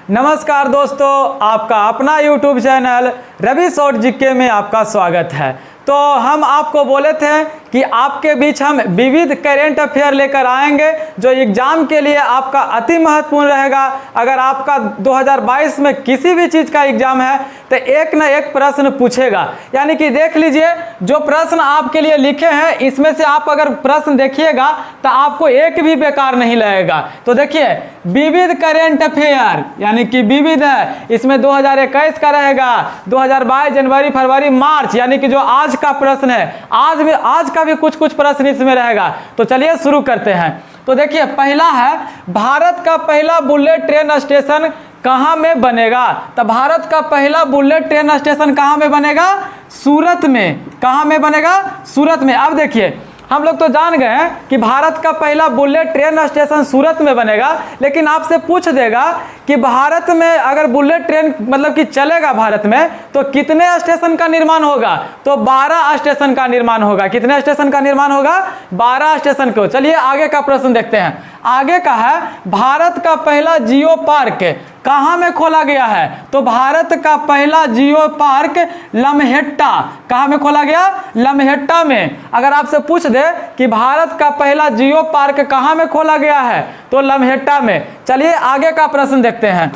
नमस्कार दोस्तों, आपका अपना YouTube channel Ravi short GK में आपका स्वागत है। तो हम आपको बोले थे कि आपके बीच हम विविध करेंट अफेयर लेकर आएंगे जो एग्ज़ाम के लिए आपका अति महत्वपूर्ण रहेगा। अगर आपका 2022 में किसी भी चीज़ का एग्ज़ाम है तो एक न एक प्रश्न पूछेगा। यानी कि देख लीजिए, जो प्रश्न आपके लिए लिखे हैं इसमें से आप अगर प्रश्न देखिएगा तो आपको एक भी बेकार नहीं लगेगा। तो देखिए, विविध करेंट अफेयर यानी कि विविध है, इसमें 2021 का रहेगा, 2022 जनवरी फरवरी मार्च यानी कि जो आज का प्रश्न है, आज का भी कुछ प्रश्न इसमें रहेगा। तो चलिए शुरू करते हैं। तो देखिए, पहला है, भारत का पहला बुलेट ट्रेन स्टेशन कहाँ में बनेगा? तो भारत का पहला बुलेट ट्रेन स्टेशन कहाँ में बनेगा? सूरत में। कहाँ में बनेगा? सूरत में। अब देखिए, हम लोग तो जान गए हैं कि भारत का पहला बुलेट ट्रेन स्टेशन सूरत में बनेगा, लेकिन आपसे पूछ देगा कि भारत में अगर बुलेट ट्रेन मतलब कि चलेगा भारत में तो कितने स्टेशन का निर्माण होगा? तो 12 स्टेशन का निर्माण होगा। कितने स्टेशन का निर्माण होगा? 12 स्टेशन को। चलिए आगे का प्रश्न देखते हैं। आगे का है, भारत का पहला जियो पार्क कहाँ में खोला गया है? तो भारत का पहला जियो पार्क लम्हेट्टा। कहाँ में खोला गया? लम्हेट्टा में। अगर आपसे पूछ दे कि भारत का पहला जियो पार्क कहाँ में खोला गया है तो लम्हेट्टा में। चलिए आगे का प्रश्न देखते हैं।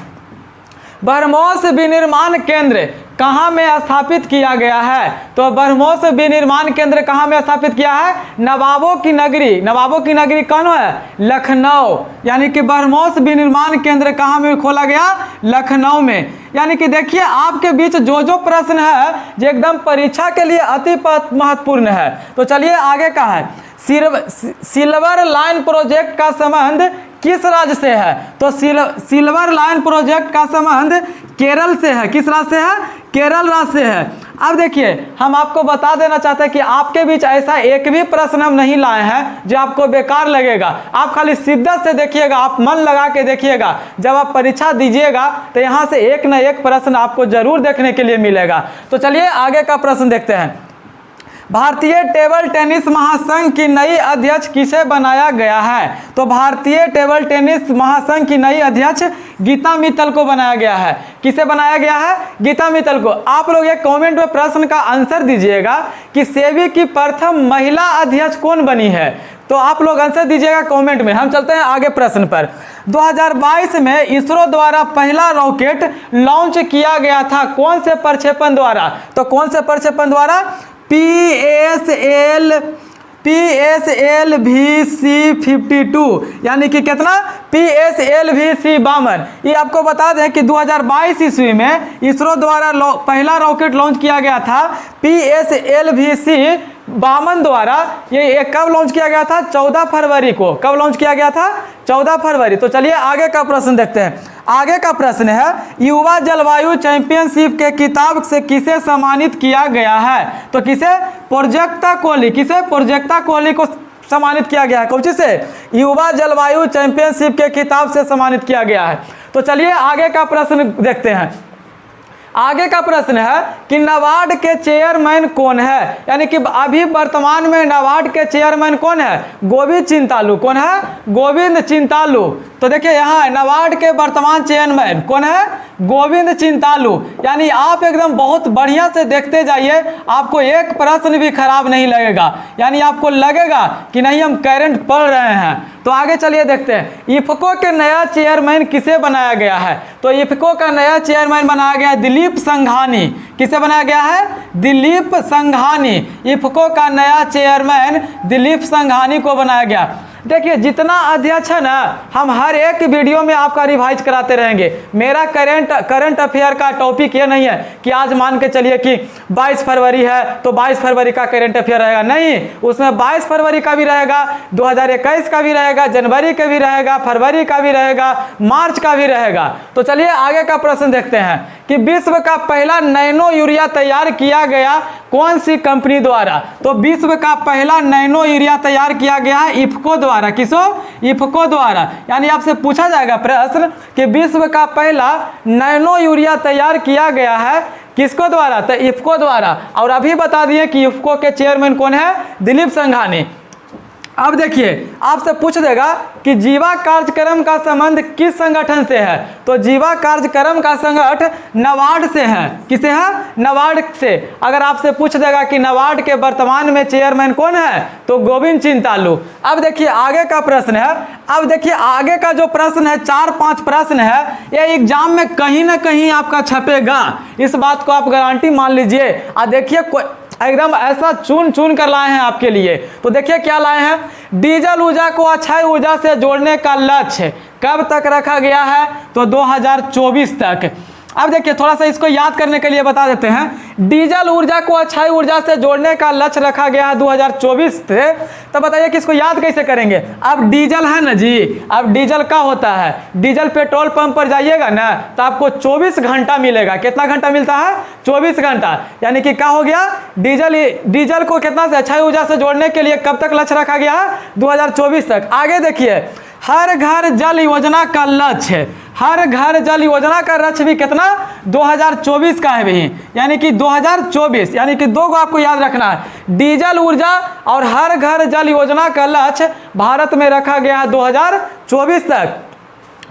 ब्रह्मोस विनिर्माण केंद्र कहाँ में स्थापित किया गया है? तो ब्रह्मोस विनिर्माण केंद्र कहाँ में स्थापित किया है? नवाबों की नगरी। नवाबों की नगरी कौन है? लखनऊ। यानी कि ब्रह्मोस विनिर्माण केंद्र कहाँ में खोला गया? लखनऊ में। यानी कि देखिए, आपके बीच जो प्रश्न है जो एकदम परीक्षा के लिए अति महत्वपूर्ण है। तो चलिए आगे का है, सिल्वर लाइन प्रोजेक्ट का संबंध किस राज्य से है? तो सिल्वर लाइन प्रोजेक्ट का संबंध केरल से है। किस राज्य से है? केरल राज्य से है। अब देखिए, हम आपको बता देना चाहते हैं कि आपके बीच ऐसा एक भी प्रश्न हम नहीं लाए हैं जो आपको बेकार लगेगा। आप खाली शिद्दत से देखिएगा, आप मन लगा के देखिएगा। जब आप परीक्षा दीजिएगा तो यहाँ से एक न एक प्रश्न आपको जरूर देखने के लिए मिलेगा। तो चलिए आगे का प्रश्न देखते हैं। भारतीय टेबल टेनिस महासंघ की नई अध्यक्ष किसे बनाया गया है? तो भारतीय टेबल टेनिस महासंघ की नई अध्यक्ष गीता मित्तल को बनाया गया है। किसे बनाया गया है? गीता मित्तल को। आप लोग एक कमेंट में प्रश्न का आंसर दीजिएगा कि सेबी की प्रथम महिला अध्यक्ष कौन बनी है? तो आप लोग आंसर दीजिएगा कमेंट में। हम चलते हैं आगे प्रश्न पर। 2022 में इसरो द्वारा पहला रॉकेट लॉन्च किया गया था कौन से प्रक्षेपण द्वारा? तो कौन से प्रक्षेपण द्वारा? PSLV-C52 यानी कि कितना? PSLV-C52। ये आपको बता दें कि 2022 ईस्वी में इसरो द्वारा पहला रॉकेट लॉन्च किया गया था PSLV-C52 द्वारा। ये कब लॉन्च किया गया था? 14 फरवरी को। कब लॉन्च किया गया था? 14 फरवरी। तो चलिए आगे का प्रश्न देखते हैं। आगे का प्रश्न है, युवा जलवायु चैंपियनशिप के खिताब से किसे सम्मानित किया गया है? तो किसे? प्रोजेक्ता कोहली। किसे? प्रोजेक्ता कोहली को सम्मानित किया गया है। कौन चीज से? युवा जलवायु चैंपियनशिप के खिताब से सम्मानित किया गया है। तो चलिए आगे का प्रश्न देखते हैं। आगे का प्रश्न है कि नाबार्ड के चेयरमैन कौन है? यानी कि अभी वर्तमान में नाबार्ड के चेयरमैन कौन है? गोविंद चिंतालू। कौन है? गोविंद चिंतालू। तो देखिए, यहाँ नाबार्ड के वर्तमान चेयरमैन कौन है? गोविंद चिंतालू। यानी आप एकदम बहुत बढ़िया से देखते जाइए, आपको एक प्रश्न भी खराब नहीं लगेगा। यानी आपको लगेगा कि नहीं हम करंट पढ़ रहे हैं। तो आगे चलिए देखते हैं, इफको के नया चेयरमैन किसे बनाया गया है? तो इफको का नया चेयरमैन बनाया गया है दिलीप संघानी। किसे बनाया गया है? दिलीप संघानी। इफको का नया चेयरमैन दिलीप संघानी को बनाया गया। देखिए, जितना अध्यक्ष है ना, हम हर एक वीडियो में आपका रिवाइज कराते रहेंगे। मेरा करंट अफेयर का टॉपिक ये नहीं है कि आज मान के चलिए कि 22 फरवरी है तो 22 फरवरी का करंट अफेयर रहेगा। नहीं, उसमें 22 फरवरी का भी रहेगा, 2021 का भी रहेगा, जनवरी का भी रहेगा, फरवरी का भी रहेगा, मार्च का भी रहेगा। तो चलिए आगे का प्रश्न देखते हैं कि विश्व का पहला नैनो यूरिया तैयार किया गया कौन सी कंपनी द्वारा? तो विश्व का पहला नैनो यूरिया तैयार किया गया है इफको द्वारा। किसो? इफको द्वारा। यानी आपसे पूछा जाएगा प्रश्न कि विश्व का पहला नैनो यूरिया तैयार किया गया है किसको द्वारा? तो इफको द्वारा। और अभी बता दिए कि इफको के चेयरमैन कौन है? दिलीप संघानी। अब देखिए आपसे पूछ देगा कि जीवा कार्यक्रम का संबंध किस संगठन से है, तो जीवा कार्यक्रम का संगठन नाबार्ड से है। किसे है? नाबार्ड से। अगर आपसे पूछ देगा कि नाबार्ड के वर्तमान में चेयरमैन कौन है, तो गोविंद चिंतालू। अब देखिए आगे का प्रश्न है, अब देखिए आगे का जो प्रश्न है 4-5 प्रश्न है, ये एग्जाम में कहीं ना कहीं आपका छपेगा, इस बात को आप गारंटी मान लीजिए। और देखिए एकदम ऐसा चुन चुन कर लाए हैं आपके लिए। तो देखिए क्या लाए हैं, डीजल ऊर्जा को अक्षय ऊर्जा से जोड़ने का लक्ष्य कब तक रखा गया है, तो 2024 तक। अब देखिए थोड़ा सा इसको याद करने के लिए बता देते हैं। डीजल ऊर्जा को अक्षय ऊर्जा से जोड़ने का लक्ष्य रखा गया है 2024 से। तो बताइए कि इसको याद कैसे करेंगे। अब डीजल है ना जी, अब डीजल का होता है, डीजल पेट्रोल पंप पर जाइएगा ना तो आपको 24 घंटा मिलेगा। कितना घंटा मिलता है? 24 घंटा। यानी कि क्या हो गया, डीजल को कितना से अक्षय ऊर्जा से जोड़ने के लिए कब तक लक्ष्य रखा गया है? 2024 तक। आगे देखिए हर घर जल योजना का लक्ष्य, हर घर जल योजना का लक्ष्य भी कितना? 2024 का है भाई, यानी कि 2024, यानी कि दो को आपको याद रखना है। डीजल ऊर्जा और हर घर जल योजना का लक्ष्य भारत में रखा गया है 2024 तक।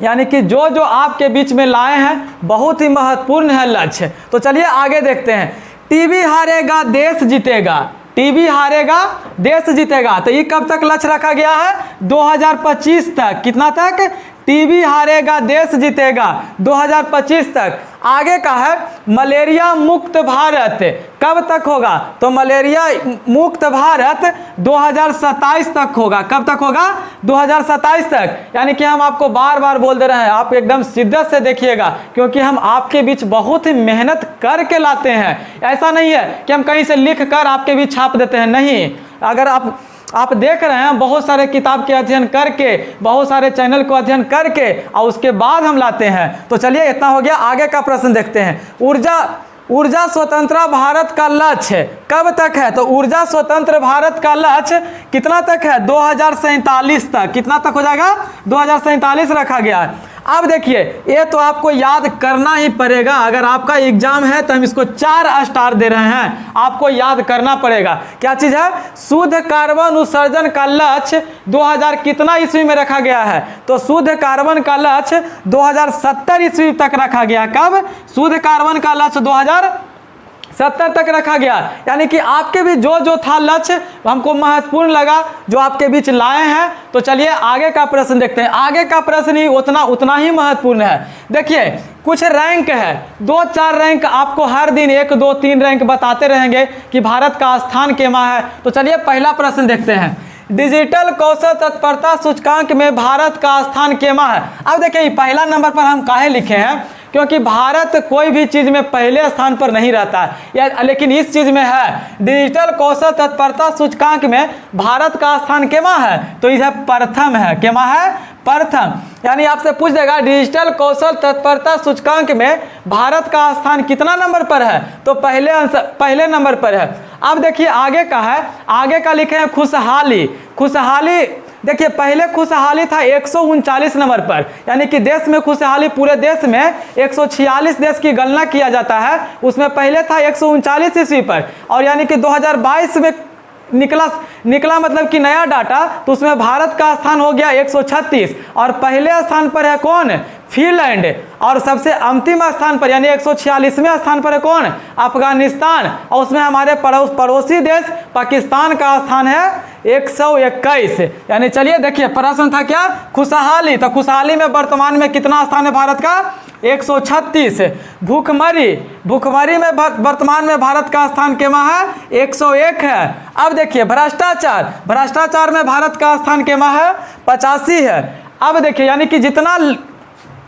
यानी कि जो जो आपके बीच में लाए हैं बहुत ही महत्वपूर्ण है लक्ष्य। तो चलिए आगे देखते हैं। टीबी हारेगा देश जीतेगा, टीबी हारेगा देश जीतेगा, तो ये कब तक लक्ष्य रखा गया है? 2025 तक। कितना तक? टीबी हारेगा देश जीतेगा 2025 तक। आगे का है मलेरिया मुक्त भारत कब तक होगा, तो मलेरिया मुक्त भारत 2027 तक होगा। कब तक होगा? 2027 तक। यानी कि हम आपको बार बार बोल दे रहे हैं, आप एकदम शिद्दत से देखिएगा, क्योंकि हम आपके बीच बहुत ही मेहनत करके लाते हैं। ऐसा नहीं है कि हम कहीं से लिख कर आपके बीच छाप देते हैं, नहीं। अगर आप देख रहे हैं बहुत सारे किताब के अध्ययन करके, बहुत सारे चैनल को अध्ययन करके और उसके बाद हम लाते हैं। तो चलिए इतना हो गया। आगे का प्रश्न देखते हैं। ऊर्जा स्वतंत्र भारत का लक्ष्य कब तक है, तो ऊर्जा स्वतंत्र भारत का लक्ष्य कितना तक है? 2047 तक। कितना तक हो जाएगा? 2047 रखा गया है। अब देखिए ये तो आपको याद करना ही पड़ेगा। अगर आपका एग्जाम है तो हम इसको 4 स्टार दे रहे हैं, आपको याद करना पड़ेगा। क्या चीज है? शुद्ध कार्बन उत्सर्जन का लक्ष्य 2000 कितना ईस्वी में रखा गया है, तो शुद्ध कार्बन का लक्ष्य 2070 ईस्वी तक रखा गया। कब? शुद्ध कार्बन का लक्ष्य 2070 तक रखा गया। यानी कि आपके भी जो था लक्ष्य हमको महत्वपूर्ण लगा जो आपके बीच लाए हैं। तो चलिए आगे का प्रश्न देखते हैं। आगे का प्रश्न ही उतना ही महत्वपूर्ण है। देखिए कुछ रैंक है, 2-4 रैंक आपको हर दिन 1, 2, 3 रैंक बताते रहेंगे कि भारत का स्थान केमा है। तो चलिए पहला प्रश्न देखते हैं। डिजिटल कौशल तत्परता सूचकांक में भारत का स्थान केमा है। अब देखिए पहला नंबर पर हम काहे लिखे हैं, क्योंकि भारत कोई भी चीज़ में पहले स्थान पर नहीं रहता है, लेकिन इस चीज़ में है। डिजिटल कौशल तत्परता सूचकांक में भारत का स्थान केमा है, तो यह प्रथम है। केमा है? प्रथम। यानी आपसे पूछ देगा डिजिटल कौशल तत्परता सूचकांक में भारत का स्थान कितना नंबर पर है, तो पहले नंबर पर है। अब देखिए आगे का है, आगे का लिखे हैं खुशहाली। खुशहाली देखिए पहले खुशहाली था 139 नंबर पर, यानी कि देश में खुशहाली पूरे देश में 146 देश की गणना किया जाता है, उसमें पहले था 139 ईस्वी पर। और यानी कि 2022 में निकला मतलब कि नया डाटा, तो उसमें भारत का स्थान हो गया 136 और पहले स्थान पर है कौन? फिनलैंड। और सबसे अंतिम स्थान पर यानी 146वें स्थान पर है कौन? अफगानिस्तान। और उसमें हमारे पड़ोसी देश पाकिस्तान का स्थान है 121। यानी चलिए देखिए प्रश्न था क्या? खुशहाली। तो खुशहाली में वर्तमान में कितना स्थान है भारत का? 136। भूखमरी में वर्तमान में भारत का स्थान केमा है? 101 है। अब देखिए भ्रष्टाचार में भारत का स्थान केमा है? 85 है। अब देखिए यानी कि जितना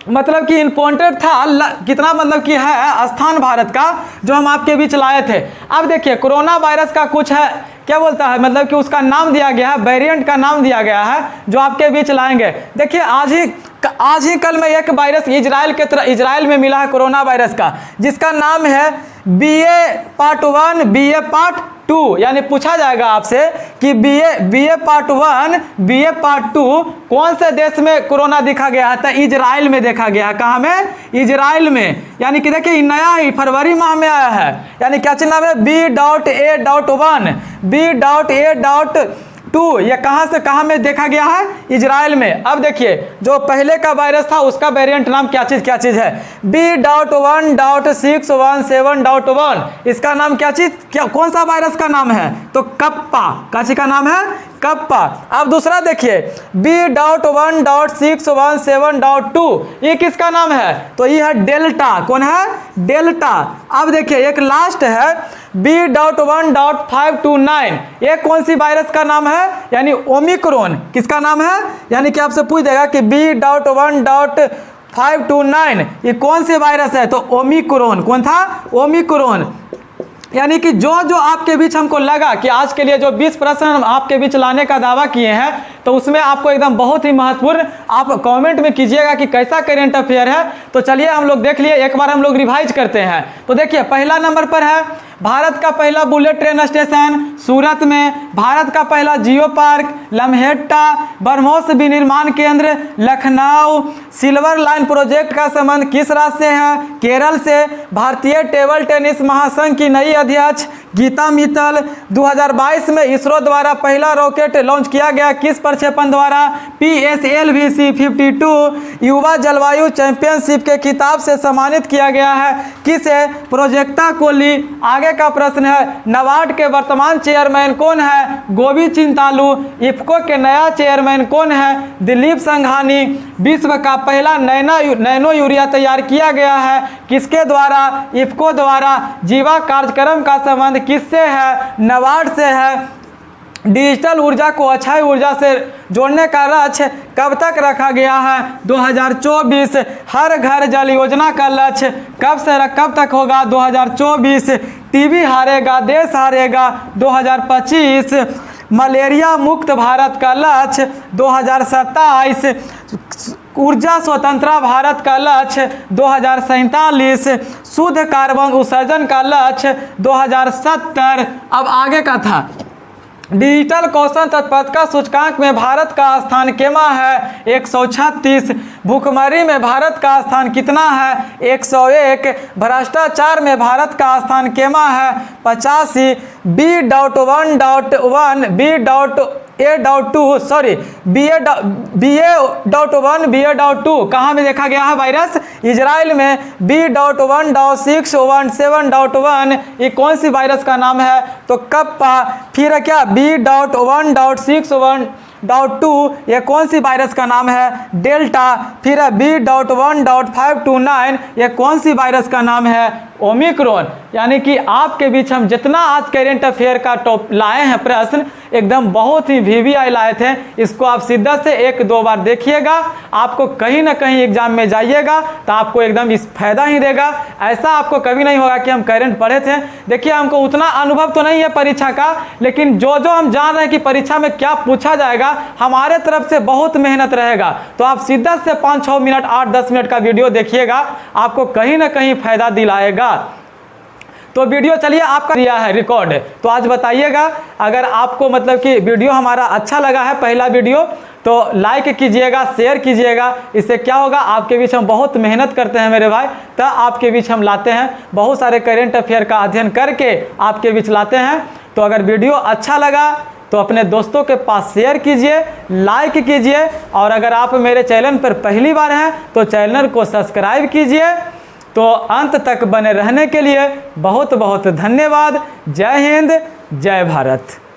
मतलब कि इम्पोर्टेंट था कितना मतलब कि है स्थान भारत का जो हम आपके बीच लाए थे। अब देखिए कोरोना वायरस का कुछ है, क्या बोलता है, मतलब कि उसका नाम दिया गया है, वेरिएंट का नाम दिया गया है जो आपके बीच लाएंगे। देखिए आज ही कल में एक वायरस इजराइल में मिला है कोरोना वायरस का, जिसका नाम है BA पार्ट 1 BA पार्ट 2। यानी पूछा जाएगा आपसे कि BA पार्ट 1 BA पार्ट 2 कौन से देश में कोरोना देखा गया है, तो इजराइल में देखा गया है। कहाँ में? इजराइल में। यानी कि देखिए नया ही फरवरी माह में आया है। यानी क्या चीज नाम है? B.A.1 2 ये कहाँ से कहाँ में देखा गया है? इजराइल में। अब देखिए जो पहले का वायरस था उसका वेरिएंट नाम क्या चीज़ है? B.1.617.1 इसका नाम क्या कौन सा वायरस का नाम है? तो कप्पा। काची का नाम है? कप्पा। अब दूसरा देखिए B.1.617.2 ये किसका नाम है? तो ये है डेल्टा। कौन है? डेल्टा। अब देखिए एक लास्ट है B.1.529 ये कौन सी वायरस का नाम है? यानी ओमिक्रॉन। किसका नाम है? यानी कि आपसे पूछ देगा कि B.1.529 ये कौन से वायरस है? तो ओमिक्रॉन। कौन था? ओमिक्रॉन। यानी कि जो आपके बीच हमको लगा कि आज के लिए जो 20 प्रश्न हम आपके बीच लाने का दावा किए हैं तो उसमें आपको एकदम बहुत ही महत्वपूर्ण आप कमेंट में कीजिएगा कि कैसा करेंट अफेयर है। तो चलिए हम लोग देख लिए, एक बार हम लोग रिवाइज करते हैं। तो देखिए पहला नंबर पर है भारत का पहला बुलेट ट्रेन स्टेशन सूरत में, भारत का पहला जियो पार्क लम्हेट्टा, ब्रह्मोस विनिर्माण केंद्र लखनऊ, सिल्वर लाइन प्रोजेक्ट का संबंध किस राज्य से है? केरल से, भारतीय टेबल टेनिस महासंघ की नई अध्यक्ष गीता मित्तल, 2022 में इसरो द्वारा पहला रॉकेट लॉन्च किया गया किस प्रक्षेपण द्वारा? PSLV-C52, युवा जलवायु चैंपियनशिप के खिताब से सम्मानित किया गया है किसे? प्रोजेक्टा कोली। आगे का प्रश्न है नाबार्ड के वर्तमान चेयरमैन कौन है? गोभी चिंतालू। इफ्को के नया चेयरमैन कौन है? दिलीप संघानी। विश्व का पहला नैनो यूरिया तैयार किया गया है किसके द्वारा? इफ्को द्वारा। जीवा कार्यक्रम का संबंध किससे है? नाबार्ड से है। डिजिटल ऊर्जा को अक्षय ऊर्जा से जोड़ने का लक्ष्य कब तक रखा गया है? 2024। हर घर जल योजना का लक्ष्य कब से कब तक होगा? 2024। टीबी हारेगा देश हारेगा 2025। मलेरिया मुक्त भारत का लक्ष्य 2027। ऊर्जा स्वतंत्र भारत का लक्ष्य 2047। शुद्ध कार्बन उत्सर्जन का लक्ष्य 2070। अब आगे का था डिजिटल कौशल तत्परता सूचकांक में भारत का स्थान केमा है? 136। भुखमरी में भारत का स्थान कितना है? 101। भ्रष्टाचार में भारत का स्थान केमा है? 85। BA.1 कहाँ में देखा गया है वायरस? इजराइल में। B.1.617.1 ये कौन सी वायरस का नाम है? तो कप्पा। फिर क्या B.1.617.2 ये कौन सी वायरस का नाम है? डेल्टा। फिर B.1.529 ये कौन सी वायरस का नाम है? ओमिक्रॉन। यानी कि आपके बीच हम जितना आज करेंट अफेयर का टॉप लाए हैं प्रश्न एकदम बहुत ही VVI लाए थे। इसको आप सीधा से 1-2 बार देखिएगा, आपको कहीं ना कहीं एग्जाम में जाइएगा तो आपको एकदम इस फायदा ही देगा। ऐसा आपको कभी नहीं होगा कि हम करेंट पढ़े थे। देखिए हमको उतना अनुभव तो नहीं है परीक्षा का, लेकिन जो हम जान रहे हैं कि परीक्षा में क्या पूछा जाएगा हमारे तरफ से बहुत मेहनत रहेगा। तो आप सीधा से 5-6 मिनट 8-10 मिनट का वीडियो देखिएगा, आपको कहीं ना कहीं फायदा दिलाएगा। तो वीडियो चलिए आपका दिया है रिकॉर्ड, तो आज बताइएगा अगर आपको मतलब कि वीडियो हमारा अच्छा लगा है पहला वीडियो तो लाइक कीजिएगा, शेयर कीजिएगा। इससे क्या होगा आपके बीच हम बहुत मेहनत करते हैं मेरे भाई, तो आपके बीच हम लाते हैं बहुत सारे करेंट अफेयर का अध्ययन करके आपके बीच लाते हैं। तो अगर वीडियो अच्छा लगा तो अपने दोस्तों के पास शेयर कीजिए, लाइक कीजिए, और अगर आप मेरे चैनल पर पहली बार हैं तो चैनल को सब्सक्राइब कीजिए। तो अंत तक बने रहने के लिए बहुत बहुत धन्यवाद। जय हिंद, जय भारत।